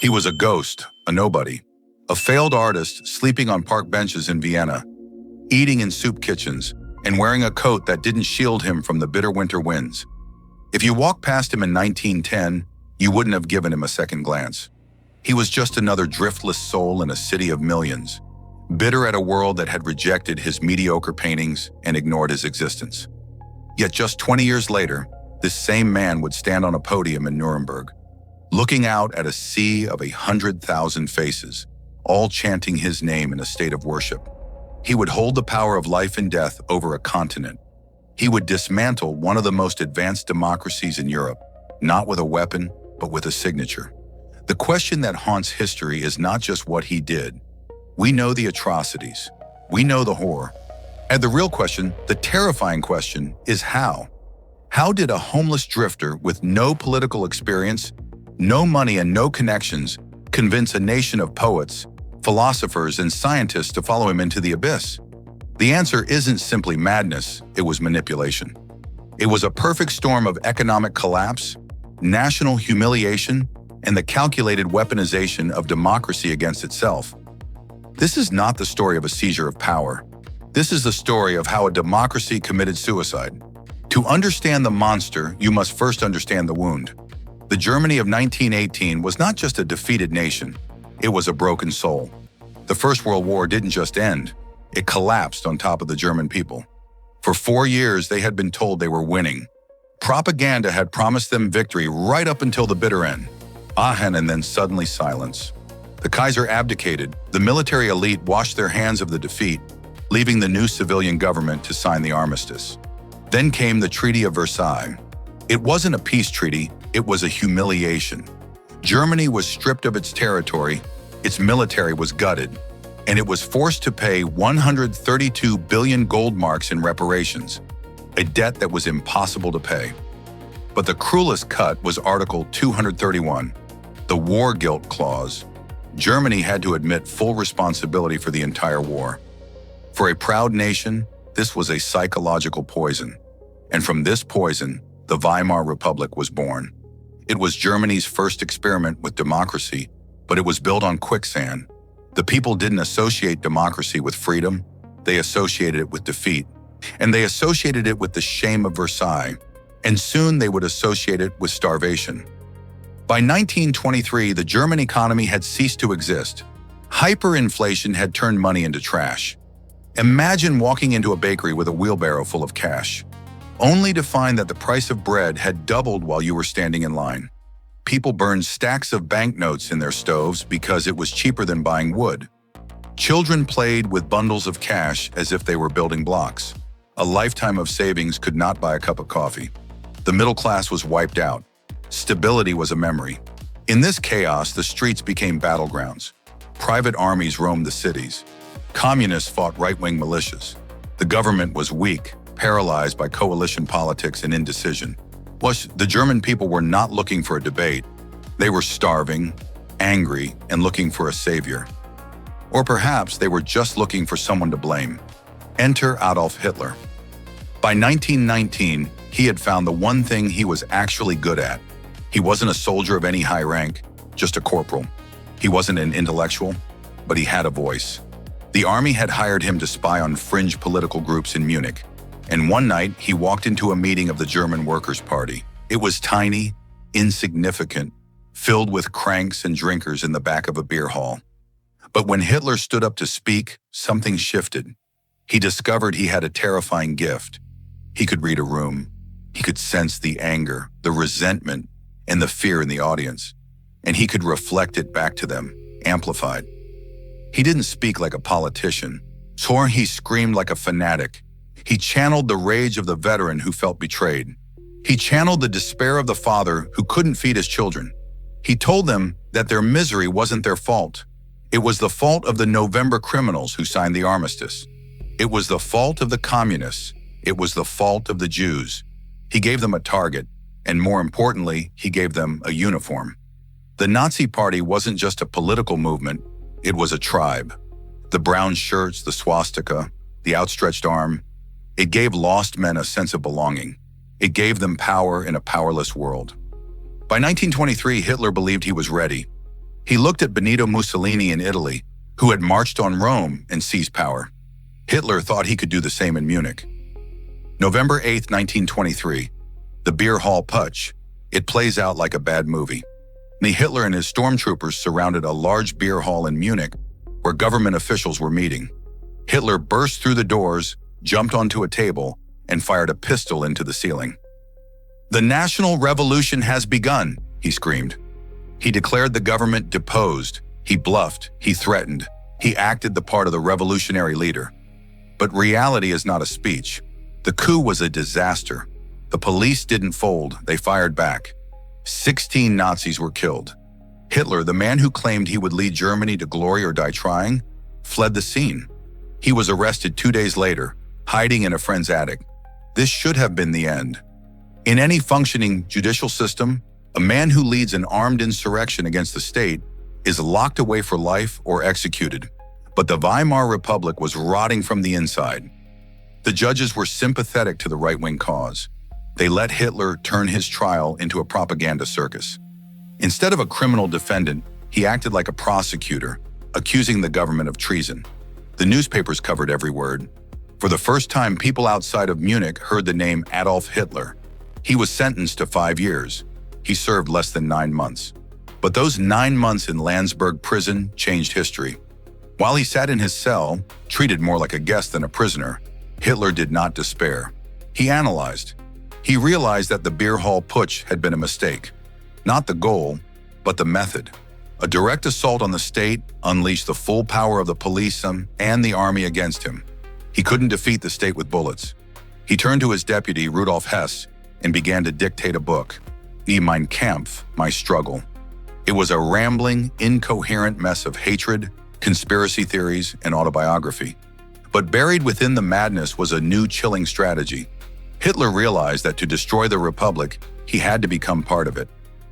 He was a ghost, a nobody, a failed artist sleeping on park benches in Vienna, eating in soup kitchens, and wearing a coat that didn't shield him from the bitter winter winds. If you walked past him in 1910, you wouldn't have given him a second glance. He was just another driftless soul in a city of millions, bitter at a world that had rejected his mediocre paintings and ignored his existence. Yet just 20 years later, this same man would stand on a podium in Nuremberg, looking out at a sea of 100,000 faces, all chanting his name in a state of worship. He would hold the power of life and death over a continent. He would dismantle one of the most advanced democracies in Europe, not with a weapon, but with a signature. The question that haunts history is not just what he did. We know the atrocities. We know the horror. And the real question, the terrifying question, is how? How did a homeless drifter with no political experience, no money and no connections convince a nation of poets, philosophers, and scientists to follow him into the abyss? The answer isn't simply madness, it was manipulation. It was a perfect storm of economic collapse, national humiliation, and the calculated weaponization of democracy against itself. This is not the story of a seizure of power. This is the story of how a democracy committed suicide. To understand the monster, you must first understand the wound. The Germany of 1918 was not just a defeated nation, it was a broken soul. The First World War didn't just end, it collapsed on top of the German people. For 4 years, they had been told they were winning. Propaganda had promised them victory right up until the bitter end. Aachen, and then suddenly silence. The Kaiser abdicated, the military elite washed their hands of the defeat, leaving the new civilian government to sign the armistice. Then came the Treaty of Versailles. It wasn't a peace treaty, it was a humiliation. Germany was stripped of its territory, its military was gutted, and it was forced to pay 132 billion gold marks in reparations, a debt that was impossible to pay. But the cruelest cut was Article 231, the War Guilt Clause. Germany had to admit full responsibility for the entire war. For a proud nation, this was a psychological poison. And from this poison, the Weimar Republic was born. It was Germany's first experiment with democracy, but it was built on quicksand. The people didn't associate democracy with freedom, they associated it with defeat. And they associated it with the shame of Versailles, and soon they would associate it with starvation. By 1923, the German economy had ceased to exist. Hyperinflation had turned money into trash. Imagine walking into a bakery with a wheelbarrow full of cash, only to find that the price of bread had doubled while you were standing in line. People burned stacks of banknotes in their stoves because it was cheaper than buying wood. Children played with bundles of cash as if they were building blocks. A lifetime of savings could not buy a cup of coffee. The middle class was wiped out. Stability was a memory. In this chaos, the streets became battlegrounds. Private armies roamed the cities. Communists fought right-wing militias. The government was weak, paralyzed by coalition politics and indecision. Plus, the German people were not looking for a debate. They were starving, angry, and looking for a savior. Or perhaps they were just looking for someone to blame. Enter Adolf Hitler. By 1919, he had found the one thing he was actually good at. He wasn't a soldier of any high rank, just a corporal. He wasn't an intellectual, but he had a voice. The army had hired him to spy on fringe political groups in Munich, and one night he walked into a meeting of the German Workers' Party. It was tiny, insignificant, filled with cranks and drinkers in the back of a beer hall. But when Hitler stood up to speak, something shifted. He discovered he had a terrifying gift. He could read a room. He could sense the anger, the resentment, and the fear in the audience, and he could reflect it back to them, amplified. He didn't speak like a politician, or he screamed like a fanatic. He channeled the rage of the veteran who felt betrayed. He channeled the despair of the father who couldn't feed his children. He told them that their misery wasn't their fault. It was the fault of the November criminals who signed the armistice. It was the fault of the communists. It was the fault of the Jews. He gave them a target, and more importantly, he gave them a uniform. The Nazi Party wasn't just a political movement, it was a tribe. The brown shirts, the swastika, the outstretched arm, it gave lost men a sense of belonging. It gave them power in a powerless world. By 1923, Hitler believed he was ready. He looked at Benito Mussolini in Italy, who had marched on Rome and seized power. Hitler thought he could do the same in Munich. November 8, 1923, the Beer Hall Putsch. It plays out like a bad movie. Hitler and his stormtroopers surrounded a large beer hall in Munich where government officials were meeting. Hitler burst through the doors, jumped onto a table, and fired a pistol into the ceiling. "The national revolution has begun," he screamed. He declared the government deposed. He bluffed. He threatened. He acted the part of the revolutionary leader. But reality is not a speech. The coup was a disaster. The police didn't fold. They fired back. 16 Nazis were killed. Hitler, the man who claimed he would lead Germany to glory or die trying, fled the scene. He was arrested 2 days later, hiding in a friend's attic. This should have been the end. In any functioning judicial system, a man who leads an armed insurrection against the state is locked away for life or executed. But the Weimar Republic was rotting from the inside. The judges were sympathetic to the right-wing cause. They let Hitler turn his trial into a propaganda circus. Instead of a criminal defendant, he acted like a prosecutor, accusing the government of treason. The newspapers covered every word. For the first time, people outside of Munich heard the name Adolf Hitler. He was sentenced to 5 years. He served less than 9 months. But those 9 months in Landsberg prison changed history. While he sat in his cell, treated more like a guest than a prisoner, Hitler did not despair. He analyzed. He realized that the Beer Hall Putsch had been a mistake. Not the goal, but the method. A direct assault on the state unleashed the full power of the police and the army against him. He couldn't defeat the state with bullets. He turned to his deputy, Rudolf Hess, and began to dictate a book, Die Mein Kampf, My Struggle. It was a rambling, incoherent mess of hatred, conspiracy theories, and autobiography. But buried within the madness was a new chilling strategy. Hitler realized that to destroy the Republic, he had to become part of it.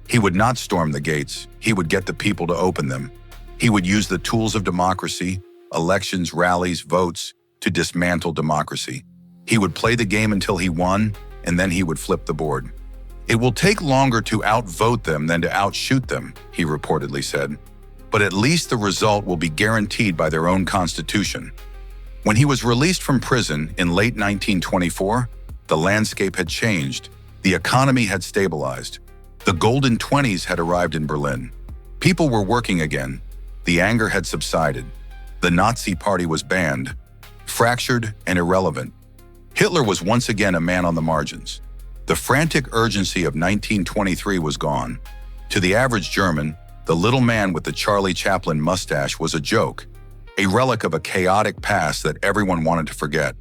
He would not storm the gates. He would get the people to open them. He would use the tools of democracy, elections, rallies, votes, to dismantle democracy. He would play the game until he won, and then he would flip the board. "It will take longer to outvote them than to outshoot them," he reportedly said. "But at least the result will be guaranteed by their own constitution." When he was released from prison in late 1924, the landscape had changed. The economy had stabilized. The golden 20s had arrived in Berlin. People were working again. The anger had subsided. The Nazi Party was banned, fractured and irrelevant. Hitler was once again a man on the margins. The frantic urgency of 1923 was gone. To the average German, the little man with the Charlie Chaplin mustache was a joke, a relic of a chaotic past that everyone wanted to forget.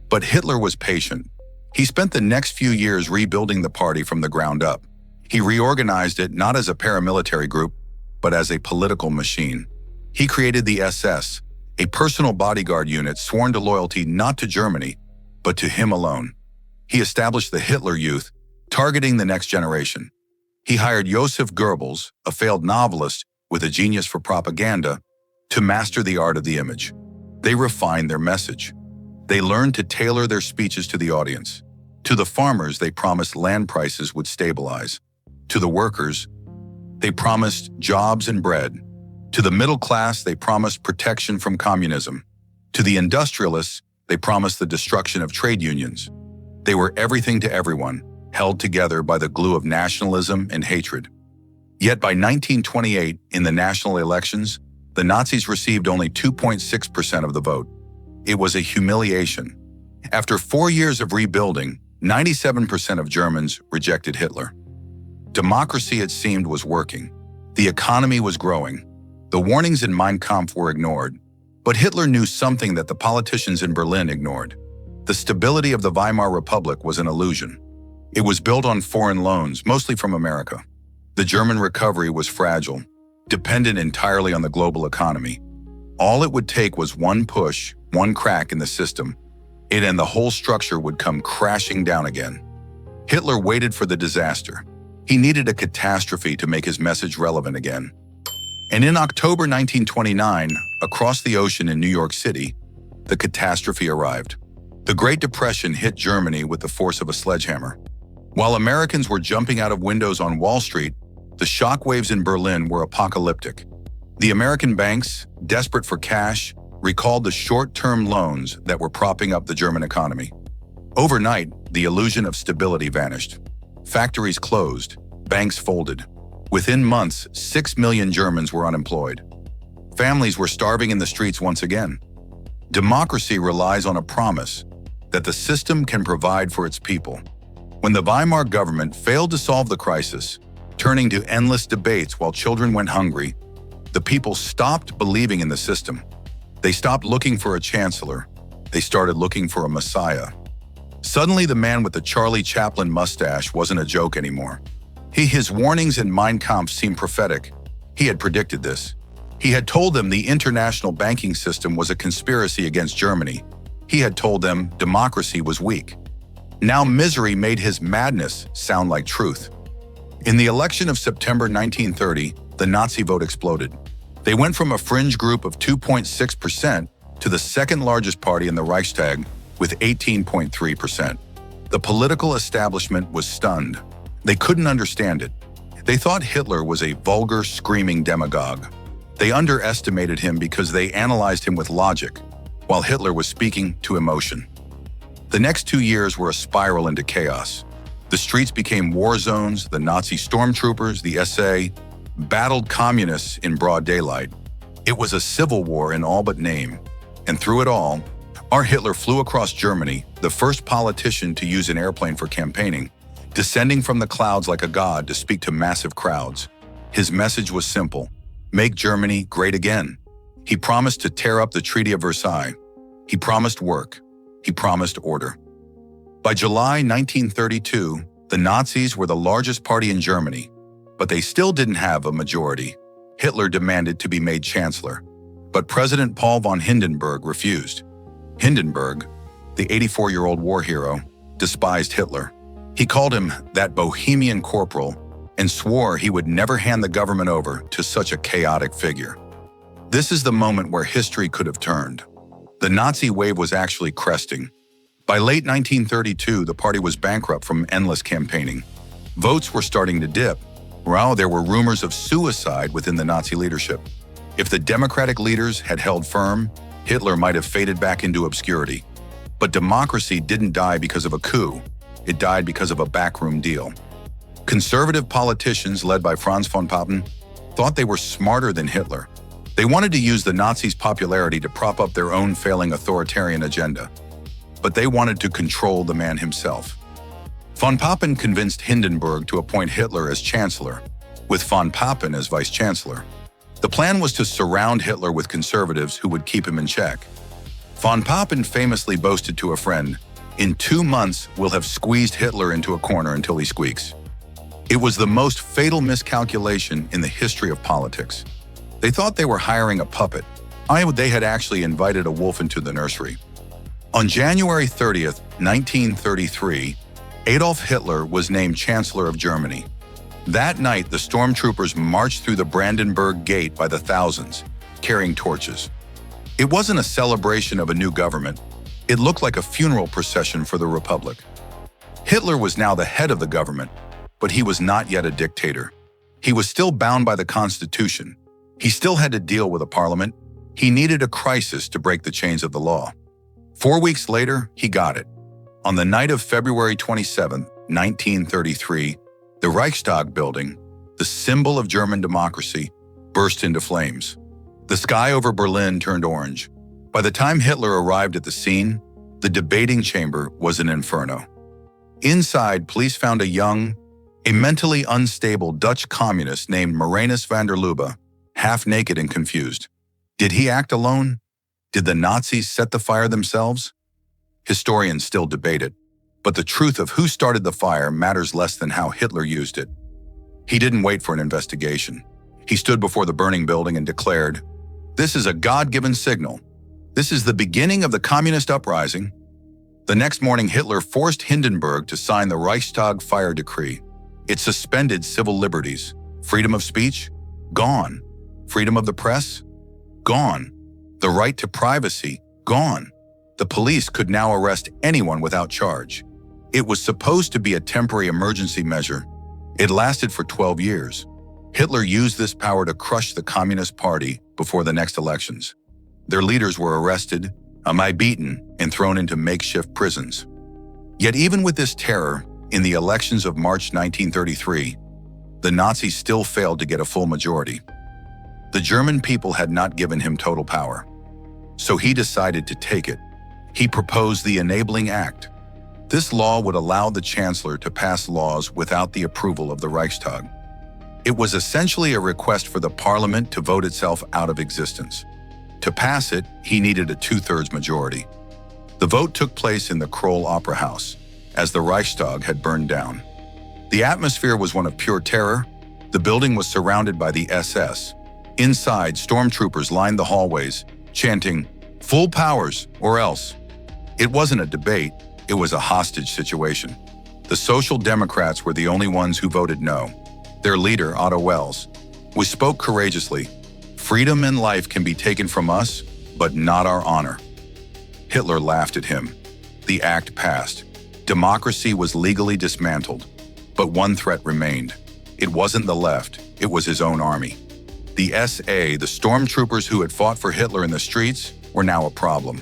But Hitler was patient. He spent the next few years rebuilding the party from the ground up. He reorganized it not as a paramilitary group, but as a political machine. He created the SS, a personal bodyguard unit sworn to loyalty not to Germany, but to him alone. He established the Hitler Youth, targeting the next generation. He hired Joseph Goebbels, a failed novelist with a genius for propaganda, to master the art of the image. They refined their message. They learned to tailor their speeches to the audience. To the farmers, they promised land prices would stabilize. To the workers, they promised jobs and bread. To the middle class, they promised protection from communism. To the industrialists, they promised the destruction of trade unions. They were everything to everyone, held together by the glue of nationalism and hatred. Yet by 1928, in the national elections, the Nazis received only 2.6% of the vote. It was a humiliation. After 4 years of rebuilding, 97% of Germans rejected Hitler. Democracy, it seemed, was working. The economy was growing. The warnings in Mein Kampf were ignored. But Hitler knew something that the politicians in Berlin ignored. The stability of the Weimar Republic was an illusion. It was built on foreign loans, mostly from America. The German recovery was fragile, dependent entirely on the global economy. All it would take was one push, one crack in the system, and the whole structure would come crashing down again. Hitler waited for the disaster. He needed a catastrophe to make his message relevant again. And in October 1929, across the ocean in New York City, the catastrophe arrived. The Great Depression hit Germany with the force of a sledgehammer. While Americans were jumping out of windows on Wall Street, the shockwaves in Berlin were apocalyptic. The American banks, desperate for cash, recalled the short-term loans that were propping up the German economy. Overnight, the illusion of stability vanished. Factories closed, banks folded. Within months, 6 million Germans were unemployed. Families were starving in the streets once again. Democracy relies on a promise that the system can provide for its people. When the Weimar government failed to solve the crisis, turning to endless debates while children went hungry, the people stopped believing in the system. They stopped looking for a chancellor. They started looking for a messiah. Suddenly, the man with the Charlie Chaplin mustache wasn't a joke anymore. His warnings in Mein Kampf seemed prophetic. He had predicted this. He had told them the international banking system was a conspiracy against Germany. He had told them democracy was weak. Now misery made his madness sound like truth. In the election of September 1930, the Nazi vote exploded. They went from a fringe group of 2.6% to the second largest party in the Reichstag with 18.3%. The political establishment was stunned. They couldn't understand it. They thought Hitler was a vulgar, screaming demagogue. They underestimated him because they analyzed him with logic, while Hitler was speaking to emotion. The next 2 years were a spiral into chaos. The streets became war zones. The Nazi stormtroopers, the SA, battled communists in broad daylight. It was a civil war in all but name. And through it all, our Hitler flew across Germany, the first politician to use an airplane for campaigning, descending from the clouds like a god to speak to massive crowds. His message was simple: make Germany great again. He promised to tear up the Treaty of Versailles. He promised work. He promised order. By July 1932, the Nazis were the largest party in Germany, but they still didn't have a majority. Hitler demanded to be made chancellor, but President Paul von Hindenburg refused. Hindenburg, the 84-year-old war hero, despised Hitler. He called him that bohemian corporal and swore he would never hand the government over to such a chaotic figure. This is the moment where history could have turned. The Nazi wave was actually cresting. By late 1932, the party was bankrupt from endless campaigning. Votes were starting to dip. Well, there were rumors of suicide within the Nazi leadership. If the Democratic leaders had held firm, Hitler might have faded back into obscurity. But democracy didn't die because of a coup. It died because of a backroom deal. Conservative politicians led by Franz von Papen thought they were smarter than Hitler. They wanted to use the Nazis' popularity to prop up their own failing authoritarian agenda. But they wanted to control the man himself. Von Papen convinced Hindenburg to appoint Hitler as chancellor, with von Papen as vice-chancellor. The plan was to surround Hitler with conservatives who would keep him in check. Von Papen famously boasted to a friend, "In 2 months, we'll have squeezed Hitler into a corner until he squeaks." It was the most fatal miscalculation in the history of politics. They thought they were hiring a puppet. They had actually invited a wolf into the nursery. On January 30th, 1933, Adolf Hitler was named Chancellor of Germany. That night, the stormtroopers marched through the Brandenburg Gate by the thousands, carrying torches. It wasn't a celebration of a new government. It looked like a funeral procession for the Republic. Hitler was now the head of the government, but he was not yet a dictator. He was still bound by the Constitution. He still had to deal with a parliament. He needed a crisis to break the chains of the law. 4 weeks later, he got it. On the night of February 27, 1933, the Reichstag building, the symbol of German democracy, burst into flames. The sky over Berlin turned orange. By the time Hitler arrived at the scene, the debating chamber was an inferno. Inside, police found a mentally unstable Dutch communist named Marinus van der Lubbe, half naked and confused. Did he act alone? Did the Nazis set the fire themselves? Historians still debate it, but the truth of who started the fire matters less than how Hitler used it. He didn't wait for an investigation. He stood before the burning building and declared, "This is a God-given signal. This is the beginning of the communist uprising." The next morning, Hitler forced Hindenburg to sign the Reichstag fire decree. It suspended civil liberties. Freedom of speech? Gone. Freedom of the press? Gone. The right to privacy? Gone. The police could now arrest anyone without charge. It was supposed to be a temporary emergency measure. It lasted for 12 years. Hitler used this power to crush the Communist Party before the next elections. Their leaders were arrested, beaten, and thrown into makeshift prisons. Yet even with this terror, in the elections of March 1933, the Nazis still failed to get a full majority. The German people had not given him total power, so he decided to take it. He proposed the Enabling Act. This law would allow the Chancellor to pass laws without the approval of the Reichstag. It was essentially a request for the parliament to vote itself out of existence. To pass it, he needed a 2/3 majority. The vote took place in the Kroll Opera House, as the Reichstag had burned down. The atmosphere was one of pure terror. The building was surrounded by the SS. Inside, stormtroopers lined the hallways, chanting, "Full powers, or else." It wasn't a debate, it was a hostage situation. The Social Democrats were the only ones who voted no. Their leader, Otto Wels, spoke courageously, "Freedom and life can be taken from us, but not our honor." Hitler laughed at him. The act passed. Democracy was legally dismantled. But one threat remained. It wasn't the left, it was his own army. The SA, the stormtroopers who had fought for Hitler in the streets, were now a problem.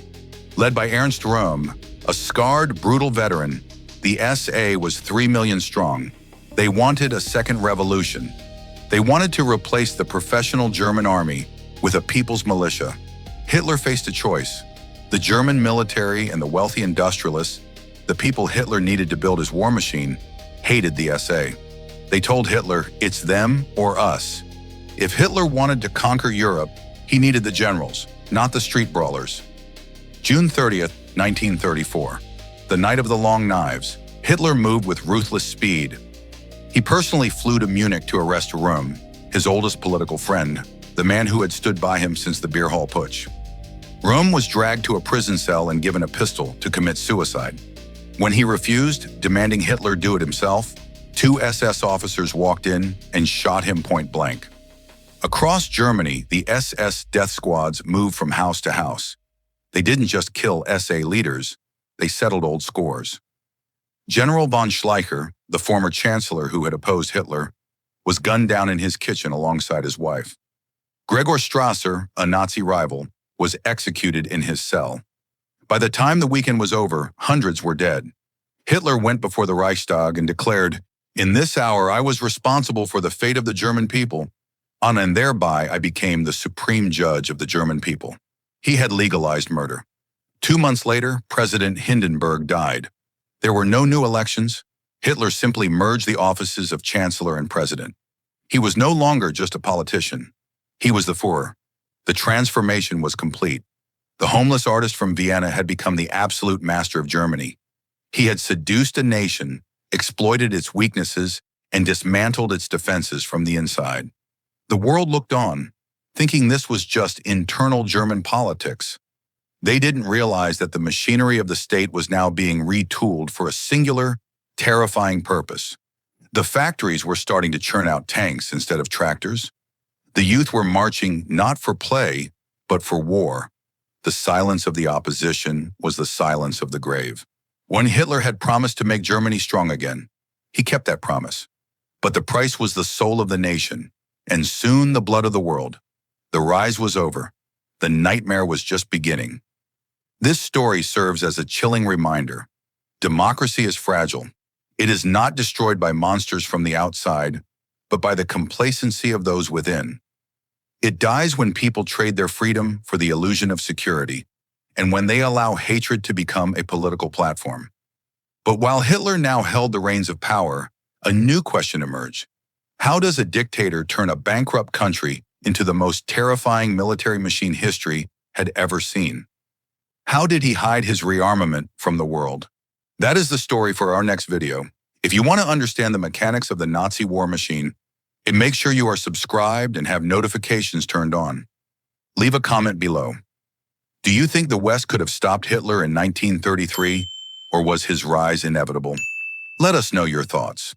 Led by Ernst Röhm, a scarred, brutal veteran, the SA was 3 million strong. They wanted a second revolution. They wanted to replace the professional German army with a people's militia. Hitler faced a choice. The German military and the wealthy industrialists, the people Hitler needed to build his war machine, hated the SA. They told Hitler, "It's them or us." If Hitler wanted to conquer Europe, he needed the generals, not the street brawlers. June 30th, 1934, the night of the Long Knives, Hitler moved with ruthless speed. He personally flew to Munich to arrest Röhm, his oldest political friend, the man who had stood by him since the Beer Hall Putsch. Röhm was dragged to a prison cell and given a pistol to commit suicide. When he refused, demanding Hitler do it himself, 2 SS officers walked in and shot him point blank. Across Germany, the SS death squads moved from house to house. They didn't just kill SA leaders, they settled old scores. General von Schleicher, the former chancellor who had opposed Hitler, was gunned down in his kitchen alongside his wife. Gregor Strasser, a Nazi rival, was executed in his cell. By the time the weekend was over, hundreds were dead. Hitler went before the Reichstag and declared, "In this hour I was responsible for the fate of the German people, and thereby I became the supreme judge of the German people." He had legalized murder. 2 months later, President Hindenburg died. There were no new elections. Hitler simply merged the offices of chancellor and president. He was no longer just a politician. He was the Führer. The transformation was complete. The homeless artist from Vienna had become the absolute master of Germany. He had seduced a nation, exploited its weaknesses, and dismantled its defenses from the inside. The world looked on, thinking this was just internal German politics. They didn't realize that the machinery of the state was now being retooled for a singular, terrifying purpose. The factories were starting to churn out tanks instead of tractors. The youth were marching not for play, but for war. The silence of the opposition was the silence of the grave. When Hitler had promised to make Germany strong again, he kept that promise. But the price was the soul of the nation, and soon the blood of the world. The rise was over. The nightmare was just beginning. This story serves as a chilling reminder. Democracy is fragile. It is not destroyed by monsters from the outside, but by the complacency of those within. It dies when people trade their freedom for the illusion of security, and when they allow hatred to become a political platform. But while Hitler now held the reins of power, a new question emerged. How does a dictator turn a bankrupt country into the most terrifying military machine history had ever seen? How did he hide his rearmament from the world? That is the story for our next video. If you want to understand the mechanics of the Nazi war machine, make sure you are subscribed and have notifications turned on. Leave a comment below. Do you think the West could have stopped Hitler in 1933, or was his rise inevitable? Let us know your thoughts.